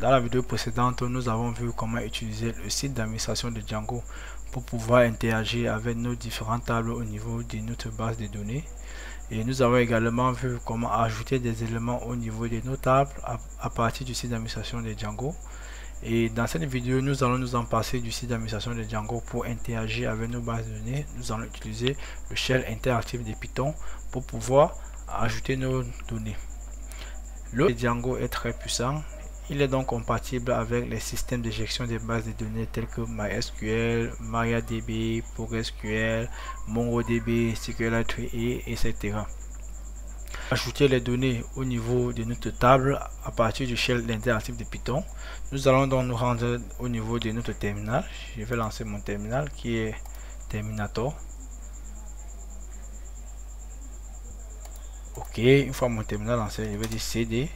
Dans la vidéo précédente, nous avons vu comment utiliser le site d'administration de Django pour pouvoir interagir avec nos différentes tables au niveau de notre base de données. Et nous avons également vu comment ajouter des éléments au niveau de nos tables à partir du site d'administration de Django. Et dans cette vidéo, nous allons nous en passer du site d'administration de Django pour interagir avec nos bases de données. Nous allons utiliser le shell interactif de Python pour pouvoir ajouter nos données. Le Django est très puissant. Il est donc compatible avec les systèmes de gestion des bases de données tels que MySQL, MariaDB, PostgreSQL, MongoDB, SQLite, etc. Ajouter les données au niveau de notre table à partir du shell interactif de Python. Nous allons donc nous rendre au niveau de notre terminal. Je vais lancer mon terminal qui est Terminator. Ok, une fois mon terminal lancé, je vais dire cd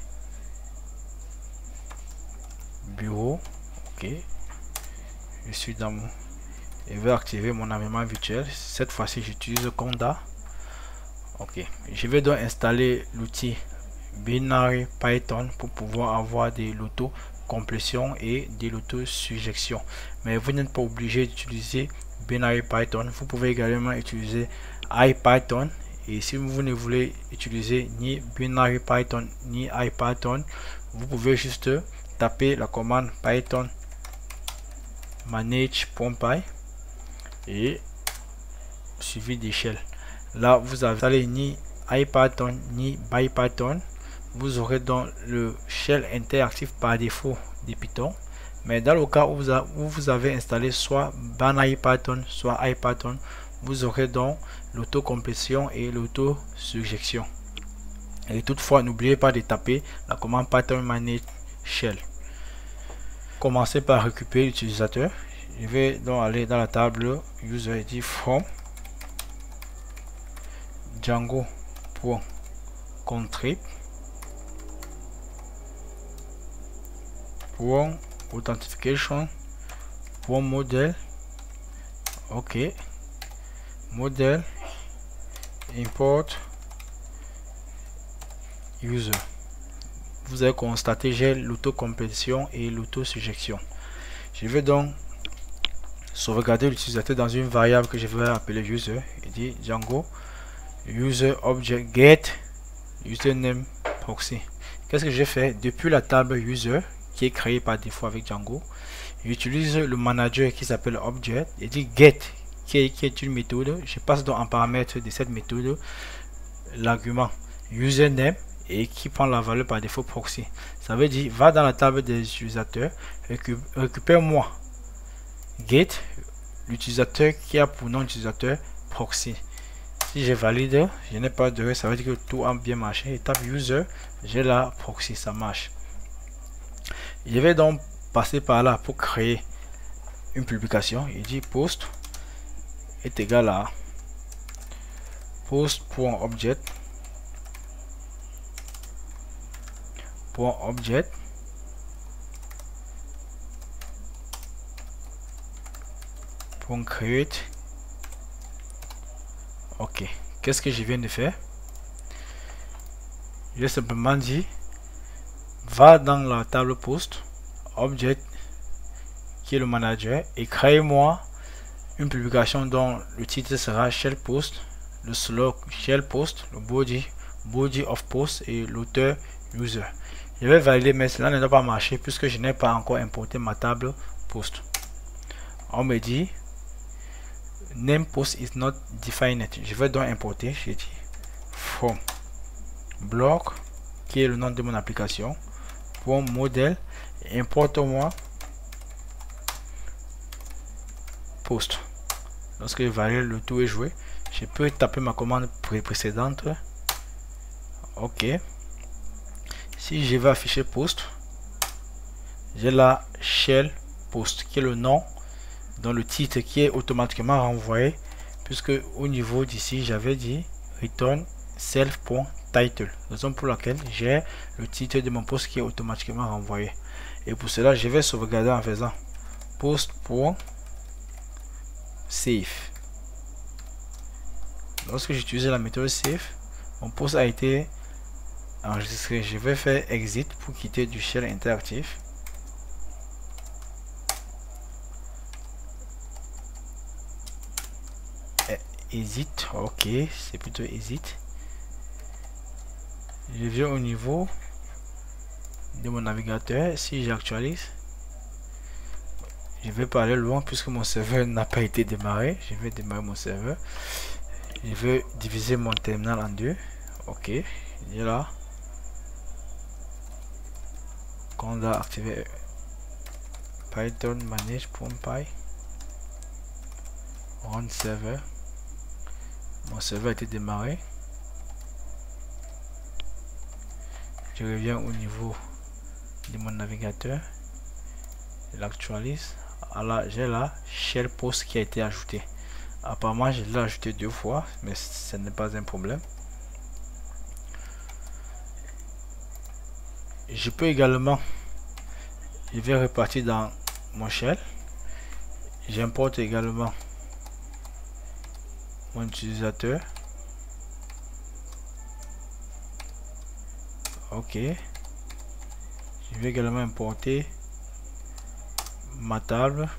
bureau. Ok, je suis dans mon, je vais activer mon environnement virtuel. Cette fois-ci j'utilise Conda. Ok, je vais donc installer l'outil Binary Python pour pouvoir avoir de l'auto-complétion et de l'auto-surjection. Mais vous n'êtes pas obligé d'utiliser Binary Python. Vous pouvez également utiliser IPython. Et si vous ne voulez utiliser ni Binary Python ni IPython, vous pouvez juste taper la commande Python manage.py et suivi des shells. Là, vous avez ni IPython ni ByPython. Vous aurez donc le shell interactif par défaut de Python. Mais dans le cas où vous avez installé soit Binary Python, soit IPython, vous aurez donc l'autocomplétion et l'auto-surjection. Et toutefois, n'oubliez pas de taper la commande Python manage shell. Commencez par récupérer l'utilisateur. Je vais donc aller dans la table user id from Django.contrib .authentification .model. Ok, modèle import user. Vous avez constaté j'ai l'autocomplétion et l'auto-surjection. Je vais donc sauvegarder l'utilisateur dans une variable que je vais appeler user et dire Django user object get username proxy. Qu'est-ce que j'ai fait? Depuis la table user qui est créée par défaut avec Django, j'utilise le manager qui s'appelle object et dit get qui est une méthode. Je passe donc en paramètre de cette méthode l'argument username et qui prend la valeur par défaut proxy. Ça veut dire va dans la table des utilisateurs, récupère-moi get l'utilisateur qui a pour nom d'utilisateur proxy. Si je valide, je n'ai pas de, ça veut dire que tout a bien marché. Et tape user, j'ai la proxy, ça marche. Je vais donc passer par là pour créer une publication. Il dit post est égal à post.object .create. Ok, qu'est-ce que je viens de faire? J'ai simplement dit va dans la table post object qui est le manager et crée-moi une publication dont le titre sera shell post, le slug shell post, le body of post et l'auteur user. Je vais valider, mais cela ne doit pas marcher puisque je n'ai pas encore importé ma table post. On me dit name post is not defined. Je vais donc importer. Je dis from block qui est le nom de mon application pour modèle, importe-moi post. Lorsque je valide, le tout est joué. Je peux taper ma commande précédente. Ok, si je vais afficher post, j'ai la shell post qui est le nom dans le titre qui est automatiquement renvoyé puisque au niveau d'ici j'avais dit return self.title, raison pour laquelle j'ai le titre de mon post qui est automatiquement renvoyé. Et pour cela je vais sauvegarder en faisant post.save. Lorsque j'utilise la méthode save, mon post a été enregistré. Je vais faire exit pour quitter du shell interactif. exit. Ok, c'est plutôt exit. Je viens au niveau de mon navigateur. Si j'actualise, je vais pas aller loin puisque mon serveur n'a pas été démarré. Je vais démarrer mon serveur. Je vais diviser mon terminal en deux. Ok, et là, quand on a activé Python manage.py run server, mon serveur a été démarré. Je reviens au niveau de mon navigateur, je l'actualise. Alors j'ai là shell post qui a été ajouté. Apparemment je l'ai ajouté 2 fois, mais ce n'est pas un problème. Je peux également, je vais repartir dans mon shell. J'importe également mon utilisateur. Ok, je vais également importer ma table.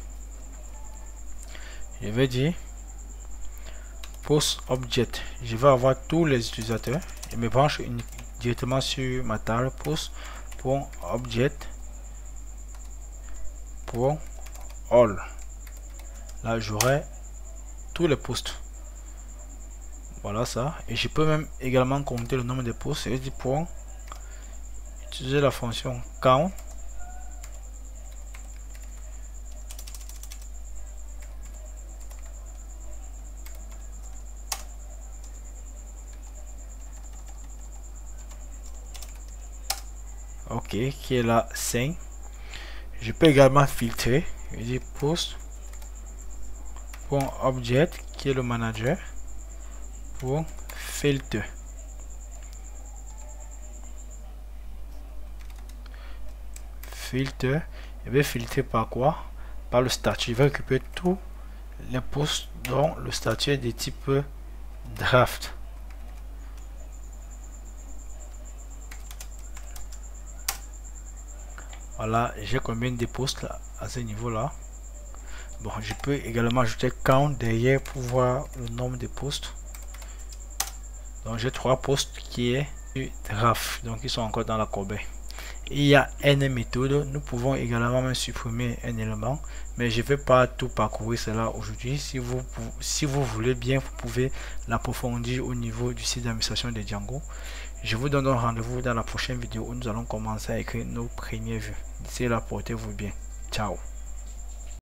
Je vais dire post object. Je vais avoir tous les utilisateurs et me branche directement sur ma table. Post.object pour all. Là j'aurai tous les posts. Voilà ça. Et je peux même également compter le nombre de posts. Et je dis pour utiliser la fonction count. Ok, qui est là 5. Je peux également filtrer. Je dis post.object qui est le manager pour filter. Filter, je vais filtrer par quoi? Par le statut. Je vais récupérer tous les posts dont le statut est de type draft. Voilà, j'ai combien de posts là, à ce niveau là. Bon, je peux également ajouter count derrière pour voir le nombre de posts. Donc j'ai 3 posts qui est du draft, donc ils sont encore dans la corbeille. Il y a N méthodes, nous pouvons également même supprimer un élément, mais je ne vais pas tout parcourir cela aujourd'hui. Si vous voulez bien, vous pouvez l'approfondir au niveau du site d'administration de Django. Je vous donne rendez-vous dans la prochaine vidéo où nous allons commencer à écrire nos premières vues. D'ici là, portez-vous bien. Ciao.